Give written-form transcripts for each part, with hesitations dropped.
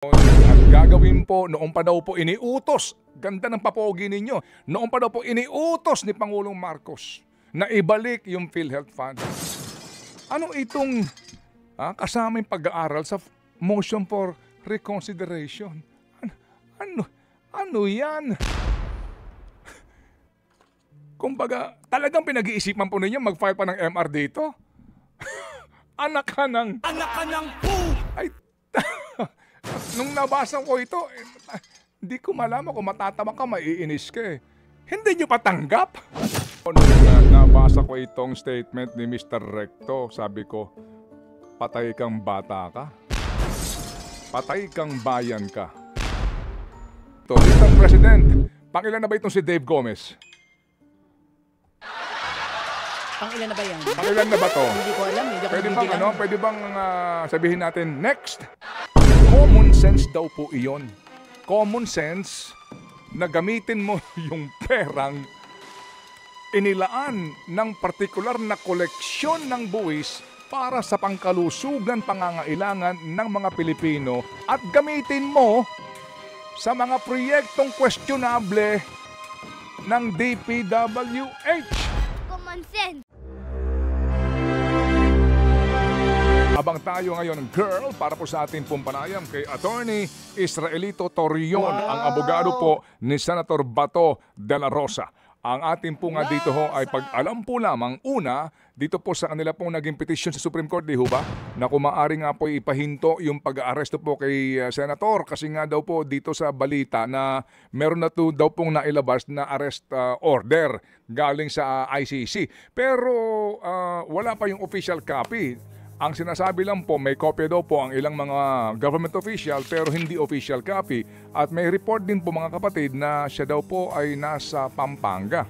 At gagawin po, noong pa daw po iniutos, ganda ng papogi ninyo, noong pa daw po iniutos ni Pangulong Marcos na ibalik yung PhilHealth Fund. Ano itong kasama yung pag-aaral sa motion for reconsideration? Ano yan? Kumbaga, talagang pinag-iisipan po ninyo mag-file pa ng MR dito? Anak ka ng Ay, nung nabasa ko ito, hindi ko malaman kung matatawa ka, maiinis ka eh. Hindi nyo patanggap? Nung nabasa ko itong statement ni Mr. Recto, sabi ko, patay kang bata ka. Patay kang bayan ka. So, Mr. President, pangilan na ba itong si Dave Gomez? Pangilan na ba yan? Pangilan na ba to? Hindi ko alam. Pwede bang sabihin natin, next? Common sense daw po iyon. Common sense na gamitin mo yung perang inilaan ng partikular na koleksyon ng buwis para sa pangkalusugan pangangailangan ng mga Pilipino at gamitin mo sa mga proyektong questionable ng DPWH. Common sense. Abang tayo ngayon, girl, para po sa ating pumpanayam kay Attorney Israelito Torion, ang abogado po ni Senator Bato de la Rosa. Ang ating po nga dito ho ay pag-alam po lamang una, dito po sa kanila pong naging petition sa Supreme Court, di ho ba? Na kung maaari nga po ipahinto yung pag-aaresto po kay Senator kasi nga daw po dito sa balita na meron na to daw pong nailabas na arrest order galing sa ICC. Pero wala pa yung official copy. Ang sinasabi lang po, may kopya daw po ang ilang mga government official pero hindi official copy. At may report din po mga kapatid na siya daw po ay nasa Pampanga.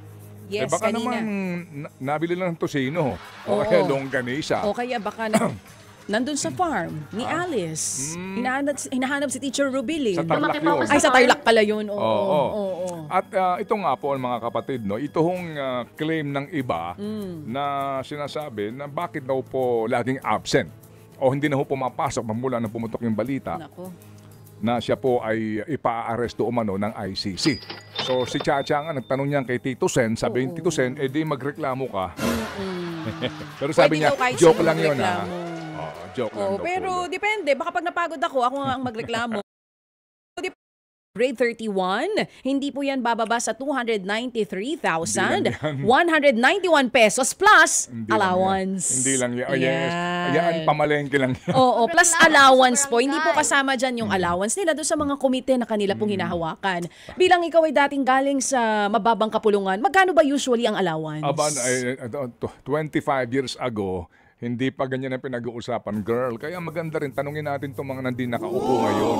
Yes, baka kanina. naman nabili lang ng tosino o kaya longganisa. O kaya baka nandun sa farm ni Alice. Hinahanap si Teacher Rubili. Sa Tarlac yun. Ay, sa Tarlac pala yun. Oo. At ito nga po mga kapatid, no, ito hong claim ng iba na sinasabi na bakit daw po laging absent o hindi na ho pumapasok mula nang pumutok yung balita. Nako. Na siya po ay ipa-aresto umano ng ICC. So si Chacha nga nagtanong niya kay Tito Sen, sabi ni Tito Sen, di magreklamo ka. Pero sabi niya, joke lang yun ha. Joke lang daw pero po. Depende. Baka pag napagod ako nga ang magreklamo. Grade 31, hindi po yan bababa sa 293,191 pesos plus allowance. Hindi lang yan. Oh, yes. Yan, pamalengke lang yan. Oo, plus allowance po. Hindi po kasama dyan yung allowance nila doon sa mga komite na kanila pong hinahawakan. Bilang ikaw ay dating galing sa mababang kapulungan, magkano ba usually ang allowance? 25 years ago, hindi pa ganyan ang pinag-uusapan, girl. Kaya maganda rin, tanungin natin itong mga nandun nakaupo ngayon.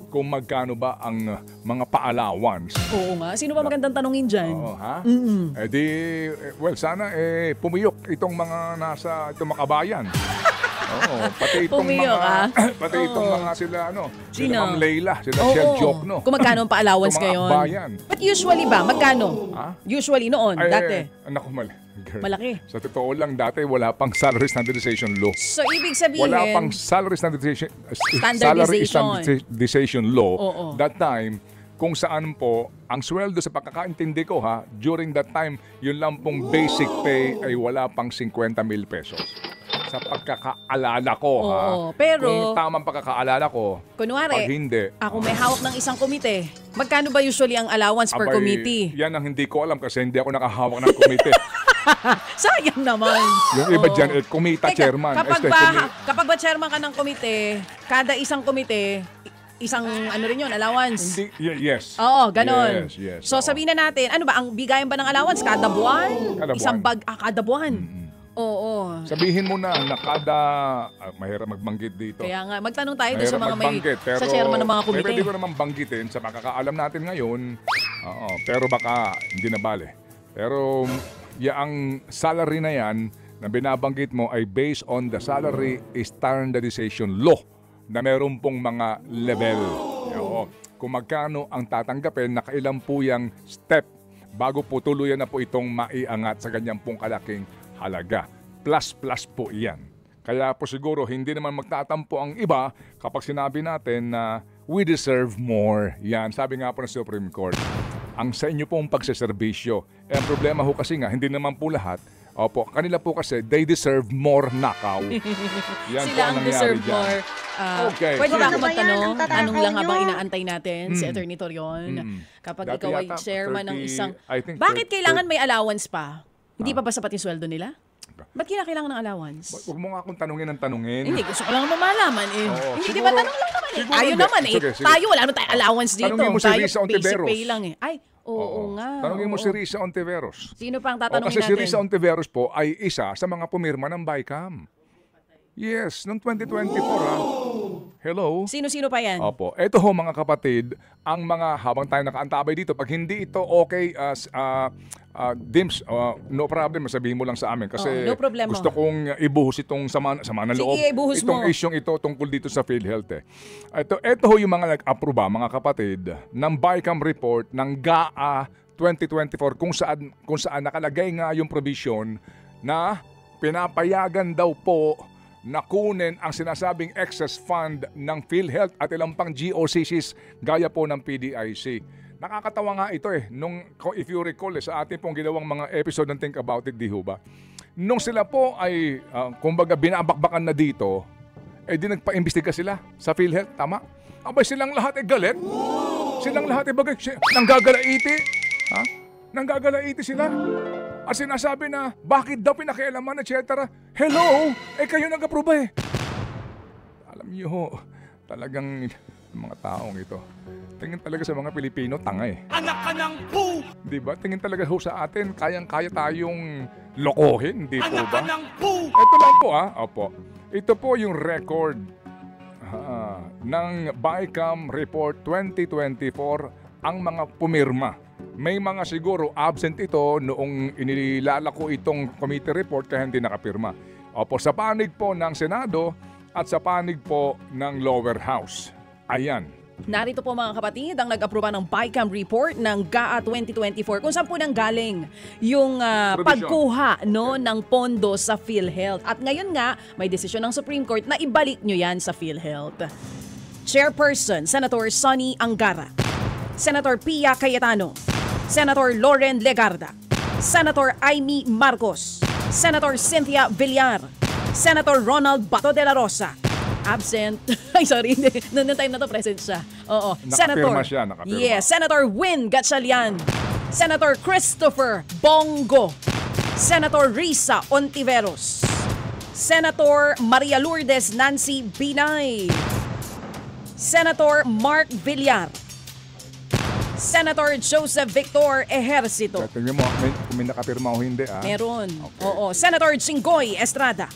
Kung magkano ba ang mga pa-allowance. Oo nga. Sino ba magandang tanungin dyan? Oo, ha? Sana pumiyok itong mga itong mga kabayan. Oo, pati itong Pumiyok, pati itong mga sila, Sino? Ma'am Leila, sila Shell Jokno. Kung magkano ang pa-allowance ngayon? Kabayan. But usually ba? Magkano? Usually noon, dati. Naku, girl. Malaki. Sa totoo lang, dati wala pang salary standardization law. So, ibig sabihin, Wala pang salary standardization law. That time, kung saan po, ang sweldo sa pagkakaintindi ko during that time, yun lang pong basic pay ay wala pang 50,000 pesos. Sa pagkakaalala ko pero kung tamang pagkakaalala ko, kunwari, pag hindi, ako may hawak ng isang komite. Magkano ba usually ang allowance per committee? Yan ang hindi ko alam kasi hindi ako nakahawak ng komite. Sayang naman. Yung iba dyan, komita chairman. Kapag ba chairman ka ng komite, kada isang komite, isang rin yun, allowance. Hindi, yes. Oo, ganon. Yes. So sabihin na natin, ano ba, ang bigayan ba ng allowance? Kada buwan? Kada buwan. Isang kada buwan. Oo. Sabihin mo na kada mahirap magbanggit dito. Kaya nga, magtanong tayo doon sa mga sa chairman ng mga komite. Pwede ko naman banggitin sa makakaalam natin ngayon. Pero baka hindi na bale. Pero ang salary na yan na binabanggit mo ay based on the salary standardization law na meron pong mga level. Kung magkano ang tatanggapin, nakailan po yung step bago po tuluyan na po itong maiangat sa ganyang pong kalaking halaga. Plus po iyan. Kaya po siguro hindi naman magtatampo ang iba kapag sinabi natin na we deserve more. Yan, sabi nga po ng Supreme Court. Ang sa inyo pong pagseserbisyo. Eh, ang problema ho kasi nga, hindi naman po lahat. Opo, kanila po kasi, they deserve more nakaw. Yan Sila ang nangyari deserve dyan. more. Okay. Pwede ba ako Ano ba yan? magtanong? Ang tatakaw Anong lang nyo? habang inaantay natin si Attorney Torion? Kapag Dati ikaw ay yata, chairman ng 30, isang... I think Bakit 30. kailangan may allowance pa? Hindi pa ba sapat yung sweldo nila? Ba't kailangan ng allowance? Huwag mo nga akong tanungin ng tanungin. Hindi, gusto ko lang naman malaman eh. Oo, Hindi, di siguro- ba tanong lang naman eh. siguro Tayo hindi. naman eh. Sige, sige. Tayo, wala naman tayo allowance dito. Tanungin mo si Tayo, Risa basic Ontiveros. pay lang eh. Ay, oo nga. Tanungin mo oo. si Risa Ontiveros. Sino pa ang O, tatanungin kasi si natin? Risa Ontiveros po ay isa sa mga pumirma ng BICAM. Yes, noong 2024 Hello? Sino-sino pa yan? Opo. Ito ho mga kapatid, ang mga habang tayo nakaantabay dito, pag hindi ito okay, Dims, no problem, sabihin mo lang sa amin kasi Oo, no problema. gusto kong ibuhos itong sama ng Sige, loob. ibuhos Itong mo. isyong ito tungkol dito sa PhilHealth. Ito ho yung mga nag-aproba, mga kapatid, ng BICAM report ng GAA 2024 kung saan nakalagay nga yung provision na pinapayagan daw po na kunin ang sinasabing excess fund ng PhilHealth at ilang pang GOCCs gaya po ng PDIC. Nakakatawa nga ito if you recall sa ating pong ginawang mga episode ng Think About It, di ho ba? Nung sila po ay, kumbaga binabakbakan na dito, di nagpa-imbestiga sila sa PhilHealth, tama? Abay silang lahat galit. Silang lahat bagay, nanggagalaiti. Ha? Nanggagalaiti sila. At sinasabi na, bakit daw pinakialaman, etc. Hello? Kayo nag-aproba Alam niyo ho, talagang mga taong ito. Tingin talaga sa mga Pilipino, tanga Anak ka ng pu! Diba? Tingin talaga ho sa atin, kayang-kaya tayong lokohin, di po Anak ba? ka ng pu! Ito lang po Opo. Ito po yung record ng BICAM Report 2024 ang mga pumirma. May mga siguro absent ito noong inilalako itong committee report kaya hindi nakapirma. Opo, sa panig po ng Senado at sa panig po ng lower house. Ayan. Narito po mga kapatid ang nag-aproba ng BICAM report ng GAA 2024 kung saan po nanggaling yung Provision. pagkuha ng pondo sa PhilHealth. At ngayon nga, may desisyon ng Supreme Court na ibalik nyo yan sa PhilHealth. Chairperson, Senator Sonny Angara. Senator Pia Cayetano. Senator Loren Legarda. Senator Amy Marcos. Senator Cynthia Villar. Senator Ronald Bato de la Rosa. Absent. Ay, sorry. Noong time na to, present siya. Oo. Nakapirma siya, nakapirma. Yes. Senator Win Gatchalian. Senator Christopher Bongo. Senator Risa Ontiveros. Senator Maria Lourdes Nancy Binay. Senator Mark Villar. Senator Joseph Victor Ejercito. Tingnan mo, may nakapirma o hindi Meron. Okay. Oo. Senator Jinggoy Estrada.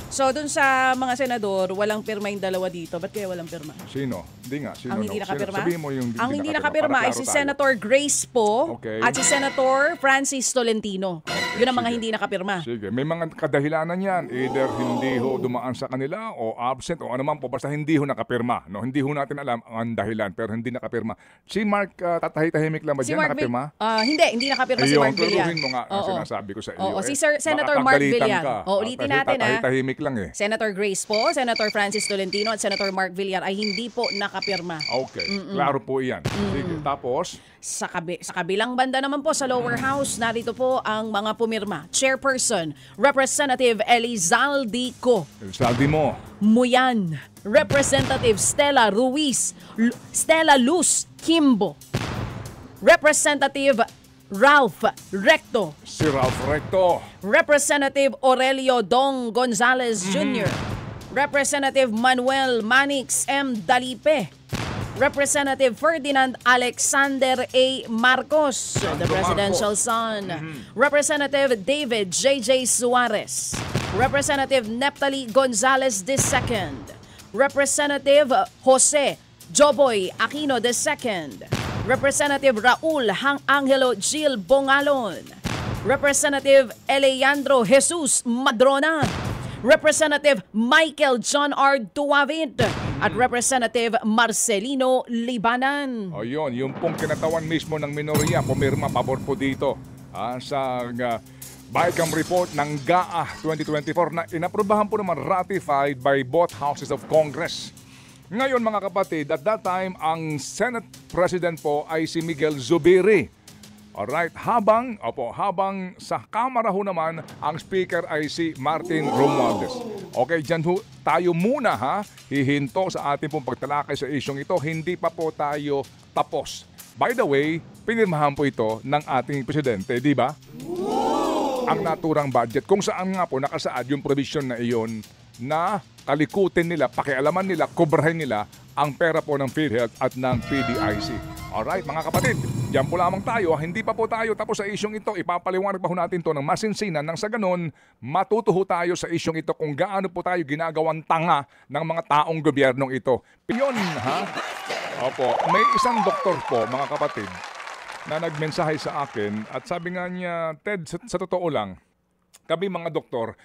So, dun sa mga senador, walang pirma yung dalawa dito. Ba't kaya walang pirma? Sino? Hindi nga. Sino, Ang hindi nakapirma? Sabihin mo yung Ang hindi nakapirma para ay klaro si tayo. Senator Grace Po Okay. at si Senator Francis Tolentino. Yun ang mga sige. hindi nakapirma. Sige, may mga kadahilanan yan. Either hindi ho dumaan sa kanila o absent o ano man po. Basta hindi ho nakapirma. No? Hindi ho natin alam ang dahilan pero hindi nakapirma. Si Mark, tatahi-tahimik lang ba Si dyan? Mark Nakapirma? hindi nakapirma si Ayun, Mark Villar. turuhin mo nga ang Oo. sinasabi ko sa iyo. Oo, si Senator Mark Villar. Oo, ulitin natin Tatahi-tahimik lang Senator Grace Po, Senator Francis Tolentino at Senator Mark Villar ay hindi po nakapirma. Okay, klaro po iyan. Sige, tapos, Sa kabilang banda naman po sa lower house, narito po ang mga pumirma. Chairperson, Representative Elizalde Co. saldi mo. Muyan, Representative Stella Luz Kimbo. Representative Ralph Recto. Si Ralph Recto. Representative Aurelio Dong Gonzales Jr. Representative Manuel Manix M. Dalipe. Representative Ferdinand Alexander A. Marcos, the presidential son. Representative David J.J. Suarez. Representative Neptali Gonzales II. Representative Jose Joboy Aquino II. Representative Raul Angelo Gil Bongalon. Representative Eleandro Jesus Madrona. Representative Michael John R. Duavit at Representative Marcelino Libanan. O yun, yung pong kinatawan mismo ng minorya, pumirma pabor po dito sa BICAM report ng GAA 2024 na inaprubahan po naman ratified by both houses of Congress. Ngayon mga kapatid, at that time, ang Senate President po ay si Miguel Zubiri. Alright, habang sa Kamara ho naman, ang Speaker ay si Martin Romualdez. Okay, dyan ho, tayo muna ha, hihinto sa ating pong pagtalakay sa isyong ito. Hindi pa po tayo tapos. By the way, pinirmahan po ito ng ating Presidente, di ba? Ang naturang budget, kung saan nga po nakasaad yung provision na iyon na kalikutin nila, pakialaman nila, kubrahin nila ang pera po ng PhilHealth at ng PDIC. Alright mga kapatid, diyan po lamang tayo. Hindi pa po tayo tapos sa isyong ito. Ipapaliwanag pa ho natin to ng masinsinan nang sa ganun, matutuho tayo sa isyong ito kung gaano po tayo ginagawang tanga ng mga taong gobyernong ito. Piyon ha? Opo, may isang doktor po mga kapatid na nagmensahe sa akin at sabi nga niya, Ted, sa totoo lang, kami mga doktor,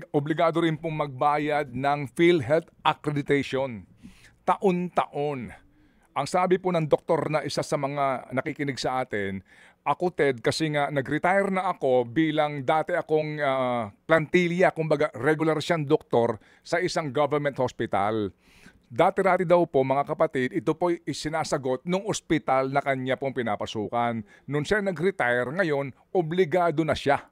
obligado rin pong magbayad ng PhilHealth accreditation. Taon-taon. Ang sabi po ng doktor na isa sa mga nakikinig sa atin, ako Ted, kasi nga nag-retire na ako bilang dati akong plantilla, kumbaga regular siyang doktor sa isang government hospital. Dati-rati daw po mga kapatid, ito po isinasagot nung ospital na kanya pong pinapasukan. Nung siya nag-retire, ngayon, obligado na siya.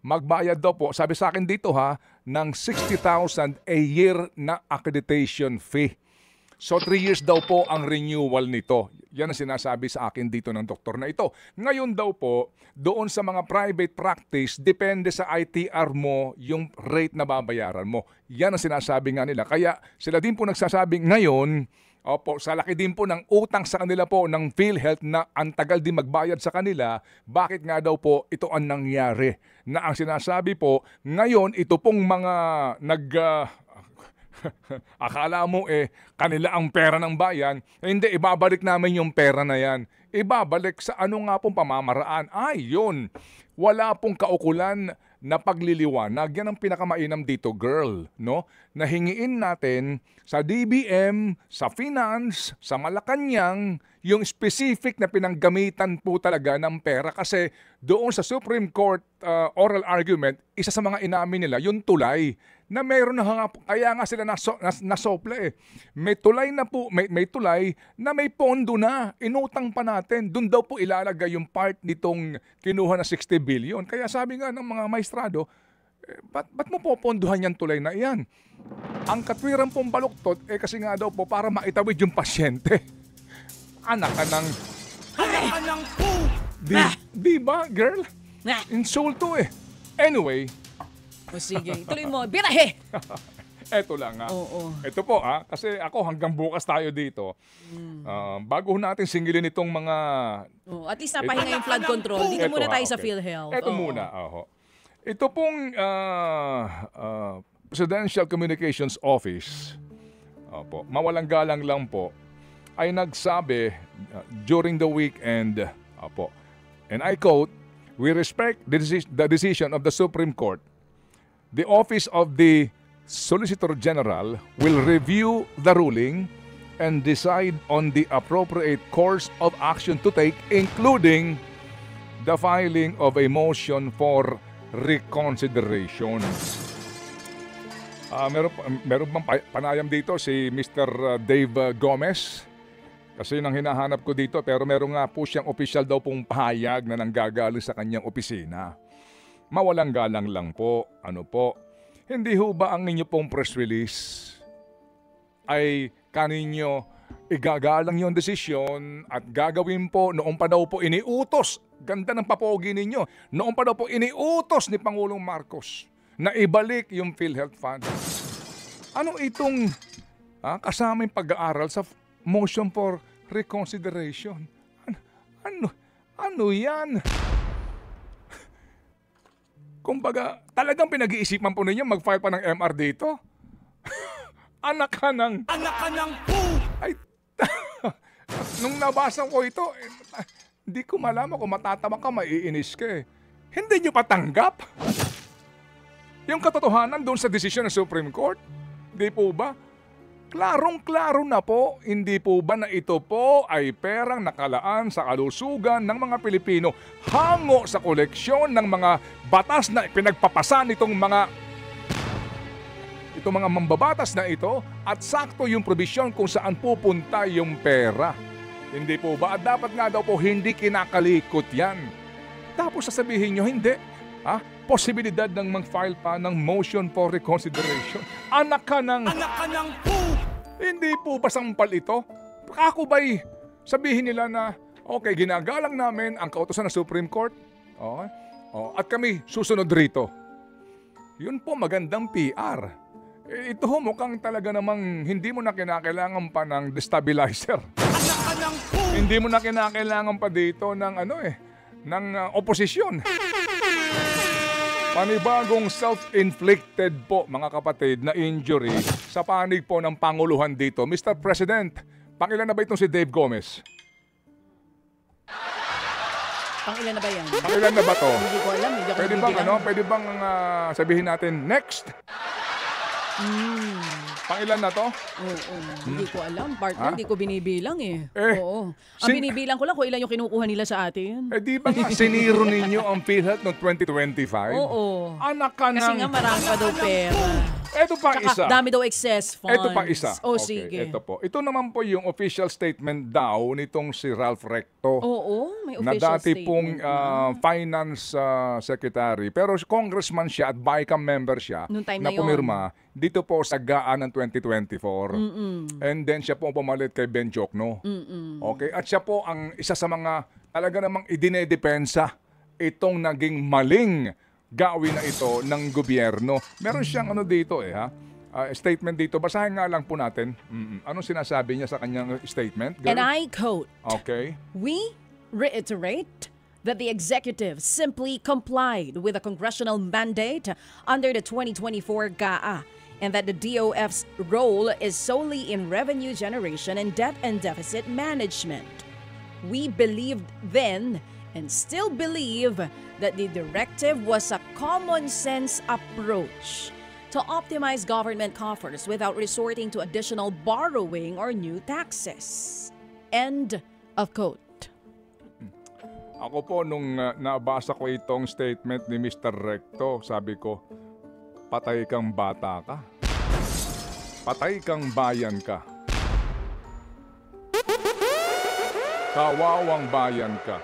Magbayad daw po, sabi sa akin dito ha, ng 60,000 a year na accreditation fee. So 3 years daw po ang renewal nito. Yan ang sinasabi sa akin dito ng doktor na ito. Ngayon daw po, doon sa mga private practice, depende sa ITR mo yung rate na babayaran mo. Yan ang sinasabi nga nila. Kaya sila din po nagsasabi ngayon, opo, sa laki din po ng utang sa kanila po ng PhilHealth na ang tagal din magbayad sa kanila, bakit nga daw po ito ang nangyari? Na ang sinasabi po, ngayon ito pong mga akala mo kanila ang pera ng bayan, hindi, ibabalik namin yung pera na yan. Ibabalik sa ano nga pong pamamaraan. Yun, wala pong kaukulan na pagliliwanag. Yan ang pinakamainam dito, girl, no? Nahingiin natin sa DBM, sa finance, sa Malacanang, yung specific na pinanggamitan po talaga ng pera kasi doon sa Supreme Court oral argument, isa sa mga inamin nila, yung tulay na mayroon na nga, kaya nga sila nasople May tulay na po, may tulay na may pondo na, inutang pa natin. Doon daw po ilalagay yung part nitong kinuha na 60 billion. Kaya sabi nga ng mga maestrado, ba't mo poponduhan yan tulay na iyan? Ang katwiran pong baluktot, kasi nga daw po para maitawid yung pasyente. Anak ka ng po! Di ba, girl? Insulto Anyway, o sige, tuloy mo. Birahe! Eto lang ha. Oo. Ito po kasi ako hanggang bukas tayo dito. Bago natin singilin itong mga... at least napahinga yung flood control. Dito muna tayo sa PhilHealth. Ito muna. Ito pong Presidential Communications Office, mawalang galang lang po, ay nagsabi during the weekend, and I quote, "We respect the decision of the Supreme Court. The Office of the Solicitor General will review the ruling and decide on the appropriate course of action to take, including the filing of a motion for reconsideration." Meron bang panayam dito si Mr. Dave Gomez? Kasi nang hinahanap ko dito, pero meron nga po siyang official daw pong pahayag na nanggagaling sa kanyang opisina. Mawalang galang lang po. Hindi ho ba ang inyo pong press release ay kaninyo igagalang yung desisyon at gagawin po noong pa daw po iniutos, ganda ng papogi ninyo, noong pa daw po iniutos ni Pangulong Marcos na ibalik yung PhilHealth Fund. Ano itong kasama yung pag-aaral sa motion for reconsideration? Ano yan? Kumbaga, talagang pinag-iisipan po ninyo mag-file pa ng MR dito? Anak ka ng po! Ay, nung nabasa ko ito, hindi ko malaman kung matatawa ka, maiinis ka Hindi nyo patanggap? Yung katotohanan doon sa desisyon ng Supreme Court? Di po ba? Klarong-klaro na po, hindi po ba na ito po ay perang nakalaan sa kalusugan ng mga Pilipino hango sa koleksyon ng mga batas na pinagpapasan itong itong mga mambabatas na ito at sakto yung probisyon kung saan pupunta yung pera. Hindi po ba? At dapat nga daw po hindi kinakalikot yan. Tapos sasabihin nyo, hindi. Posibilidad ng mag-file pa ng motion for reconsideration. Anak ka ng po! Hindi po ba sampal ito? Ako ba'y sabihin nila na, okay, ginagalang namin ang kautosan ng Supreme Court. Okay? At kami susunod rito. Yun po magandang PR. Ito mukhang talaga namang hindi mo na kinakailangan pa ng destabilizer. Hindi mo na kinakailangan pa dito ng ng oposisyon. Panibagong self-inflicted po mga kapatid na injury sa panig po ng Panguluhan dito. Mr. President, pangilan na ba itong si Dave Gomez? Pangilan na ba yan? Pangilan na ba to? Hindi ko alam. Pwede bang sabihin natin next? Pangilan na to? Oo. Hindi ko alam. Partner, hindi ko binibilang eh. Oo. Ang binibilang ko lang kung ilan yung kinukuha nila sa atin. Di ba nga siniro ninyo ang PhilHealth noong 2025? Oo. Anak ka Kasi nga marami pa daw pera. Ito pa Tsaka isa. dami daw excess funds. Ito pa isa. Sige. Ito po. Ito naman po yung official statement daw nitong si Ralph Recto. Oo, may Na official dati statement. pong finance secretary. Pero congressman siya at BICAM member siya Noong time na na yun. pumirma dito po sa GAA ng 2024. And then siya po pumalit kay Ben Jokno. Okay? At siya po ang isa sa mga talaga namang idinedepensa itong naging maling gawin na ito ng gobyerno. Meron siyang dito statement dito. Basahin nga lang po natin. Anong sinasabi niya sa kanyang statement? Girl? And I quote, Okay. "We reiterate that the executive simply complied with a congressional mandate under the 2024 GAA and that the DOF's role is solely in revenue generation and debt and deficit management. We believed then and still believe that the directive was a common sense approach to optimize government coffers without resorting to additional borrowing or new taxes." End of quote. Ako po nung nabasa ko itong statement ni Mr. Recto, sabi ko, patay kang bata ka. Patay kang bayan ka. Kawawang bayan ka.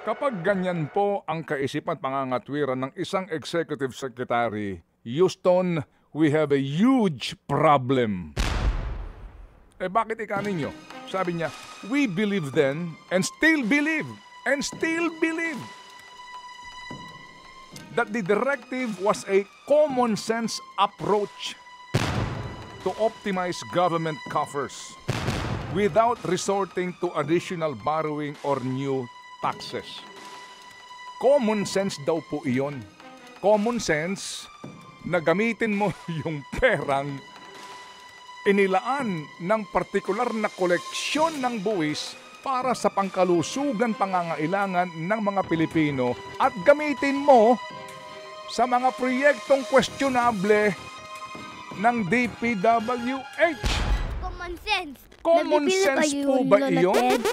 Kapag ganyan po ang kaisipan at pangangatwiran ng isang executive secretary, Houston, we have a huge problem. Bakit ikanin nyo? Sabi niya, we believe then and still believe that the directive was a common sense approach to optimize government coffers without resorting to additional borrowing or new taxes. Common sense daw po iyon. Common sense na gamitin mo yung perang inilaan ng partikular na koleksyon ng buwis para sa pangkalusugan pangangailangan ng mga Pilipino at gamitin mo sa mga proyektong questionable ng DPWH. Common sense. Common sense po ba iyon? Ted?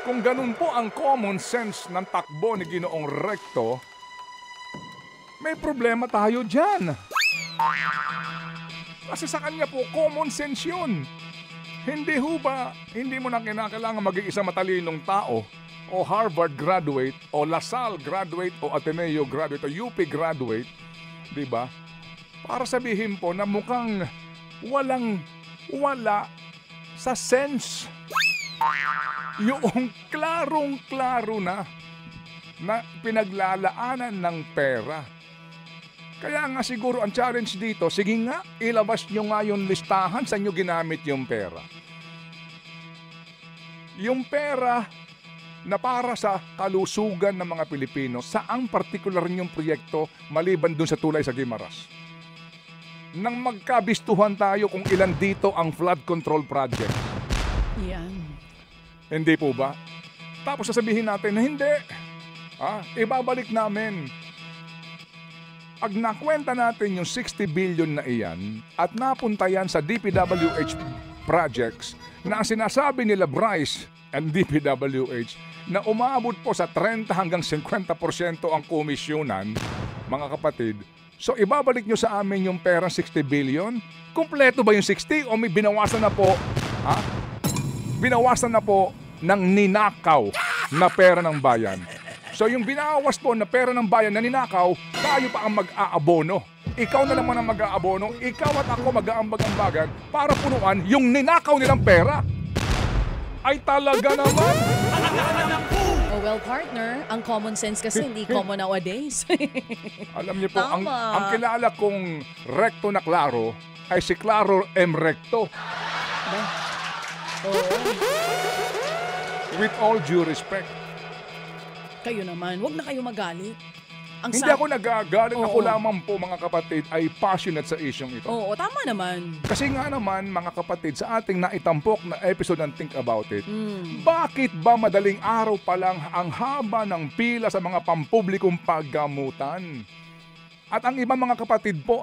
Kung ganun po ang common sense ng takbo ni Ginoong Recto, may problema tayo dyan. Kasi sa kanya po, common sense yun. Hindi mo na kinakailangan maging isang matalinong tao o Harvard graduate o LaSalle graduate o Ateneo graduate o UP graduate, di ba? Para sabihin po na mukhang wala sa sense. Yung klarong-klaro na pinaglalaanan ng pera. Kaya nga siguro ang challenge dito, sige nga, ilabas nyo nga yung listahan sa inyo ginamit yung pera. Yung pera na para sa kalusugan ng mga Pilipino, saang partikular niyong proyekto maliban dun sa tulay sa Guimaras? Nang magkabistuhan tayo kung ilan dito ang flood control project. Yan. Hindi po ba? Tapos sasabihin natin na hindi. Ibabalik namin. Pag nakwenta natin yung 60 billion na iyan at napunta yan sa DPWH projects na ang sinasabi nila Bryce and DPWH na umabot po sa 30 hanggang 50% ang komisyonan, mga kapatid, So ibabalik nyo sa amin yung perang 60 billion? Kumpleto ba yung 60 o may binawasan na po? Ha? Binawasan na po ng ninakaw na pera ng bayan. So yung binawas po na pera ng bayan na ninakaw, tayo pa ang mag-aabono. Ikaw na naman ang mag-aabono, ikaw at ako mag-aambag-ambagan para punuan yung ninakaw nilang pera. Ay talaga naman! Oh, well, partner, ang common sense kasi hindi common nowadays. Alam niyo po, Tama. ang kilala kong recto na Claro ay si Claro M. Recto. Oo. With all due respect. Kayo naman, wag na kayo magalit. Ang Hindi ako nagagalit. Ako Oo. lamang po, mga kapatid, ay passionate sa isyong ito. Oo, tama naman. Kasi nga naman, mga kapatid, sa ating naitampok na episode ng Think About It, bakit ba madaling araw pa lang ang haba ng pila sa mga pampublikong paggamutan? At ang ibang mga kapatid po,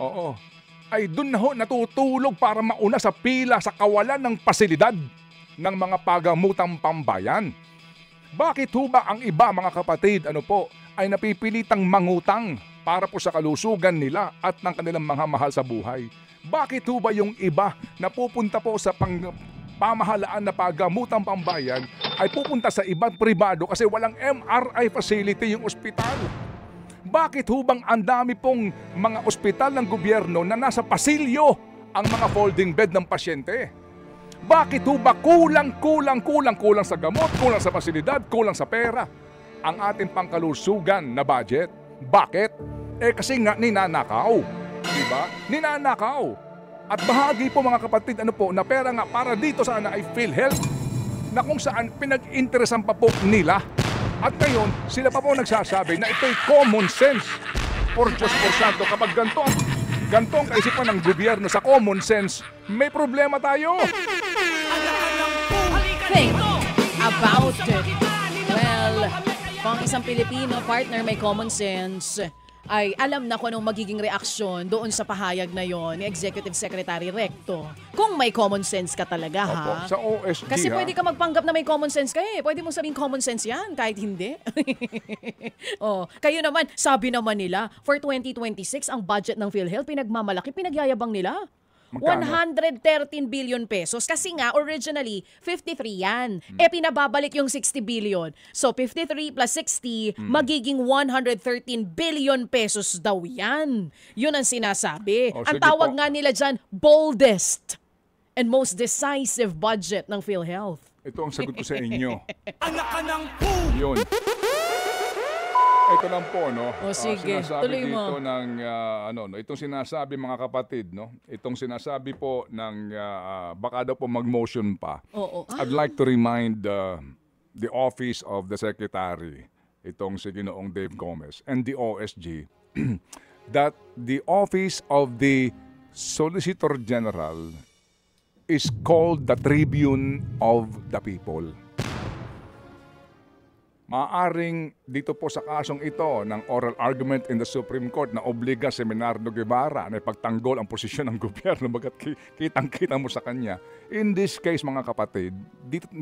oo, ay dun na ho natutulog para mauna sa pila sa kawalan ng pasilidad ng mga pagamutang pambayan. Bakit ho ba ang iba, mga kapatid, ay napipilitang mangutang para po sa kalusugan nila at ng kanilang mga mahal sa buhay? Bakit ho ba yung iba na pupunta po sa pamahalaan na pagamutang pambayan ay pupunta sa ibang pribado kasi walang MRI facility yung ospital? Bakit ho bang ang dami pong mga ospital ng gobyerno na nasa pasilyo ang mga folding bed ng pasyente? Bakit ho ba kulang sa gamot, kulang sa pasilidad, kulang sa pera ang ating pangkalusugan na budget? Bakit? Kasi nga ninanakaw. Diba? Ninanakaw. At bahagi po, mga kapatid, na pera nga para dito sana ay PhilHealth na kung saan pinag-interesan pa po nila. At ngayon, sila pa po nagsasabi na ito'y common sense. Por Diyos, por Santo, kapag ganito ang kaisipan ng gobyerno sa common sense, may problema tayo. Think about it. Well, kung isang Pilipino partner may common sense, ay alam na kung anong magiging reaksyon doon sa pahayag na yon ni Executive Secretary Recto. Kung may common sense ka talaga, Opo, sa OSG, Kasi pwede ka magpanggap na may common sense ka Pwede mo sabihin common sense yan, kahit hindi. Kayo naman, sabi naman nila, for 2026, ang budget ng PhilHealth, pinagmamalaki, pinagyayabang nila. Magkano? 113 billion pesos. Kasi nga, originally, 53 yan. Pinababalik yung 60 billion. So, 53 plus 60, magiging 113 billion pesos daw yan. Yun ang sinasabi. Ang Sige tawag po. nga nila dyan, boldest and most decisive budget ng PhilHealth. Ito ang sagot ko sa inyo. Anak ka ng Yun. Ito lang po, no? Sige, sinasabi tuloy dito mo. ng, itong sinasabi, mga kapatid, no? Itong sinasabi po ng, baka daw po mag-motion pa. Oo. I'd like to remind the Office of the Secretary, itong si Ginoong Dave Gomez, and the OSG, that the Office of the Solicitor General is called the Tribune of the People. Maaring dito po sa kasong ito ng oral argument in the Supreme Court na obliga si Menardo Guevara na ipagtanggol ang posisyon ng gobyerno bagat kitang-kita mo sa kanya. In this case, mga kapatid,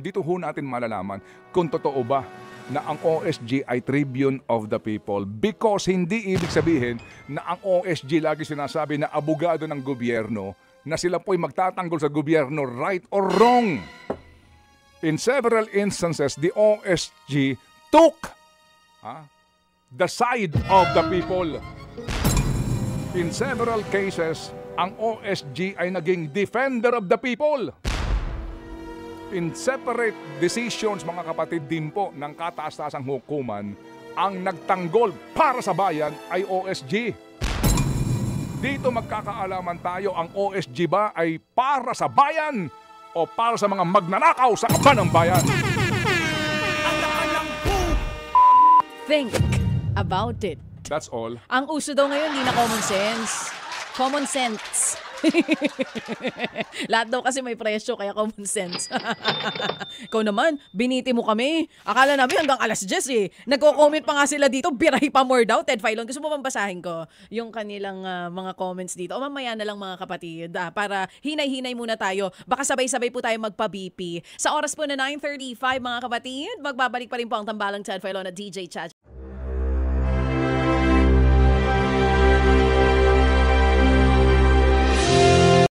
dito ho natin malalaman kung totoo ba na ang OSG ay Tribune of the People, because hindi ibig sabihin na ang OSG lagi sinasabi na abogado ng gobyerno, na sila po'y magtatanggol sa gobyerno, right or wrong. In several instances, the OSG took the side of the people. In several cases, ang OSG ay naging defender of the people. In separate decisions, mga kapatid, din po ng kataas-taasang hukuman, ang nagtanggol para sa bayan ay OSG. Dito magkakaalaman tayo, ang OSG ba ay para sa bayan o para sa mga magnanakaw sa kaban ng bayan? Think about it. That's all. Ang uso daw ngayon, hindi na common sense. Common sense. Lahat daw kasi may presyo, kaya common sense. Ikaw naman, biniti mo kami. Akala namin hanggang alas 10 Nagko-comment pa nga sila dito, birahi pa more daw. Ted Filon, gusto mo bang basahin ko yung kanilang mga comments dito? O mamaya na lang, mga kapatid, para hinay-hinay muna tayo. Baka sabay-sabay po tayo magpa-BP. Sa oras po na 9:35, mga kapatid, magbabalik pa rin po ang tambalang Ted Filon at DJ Chat.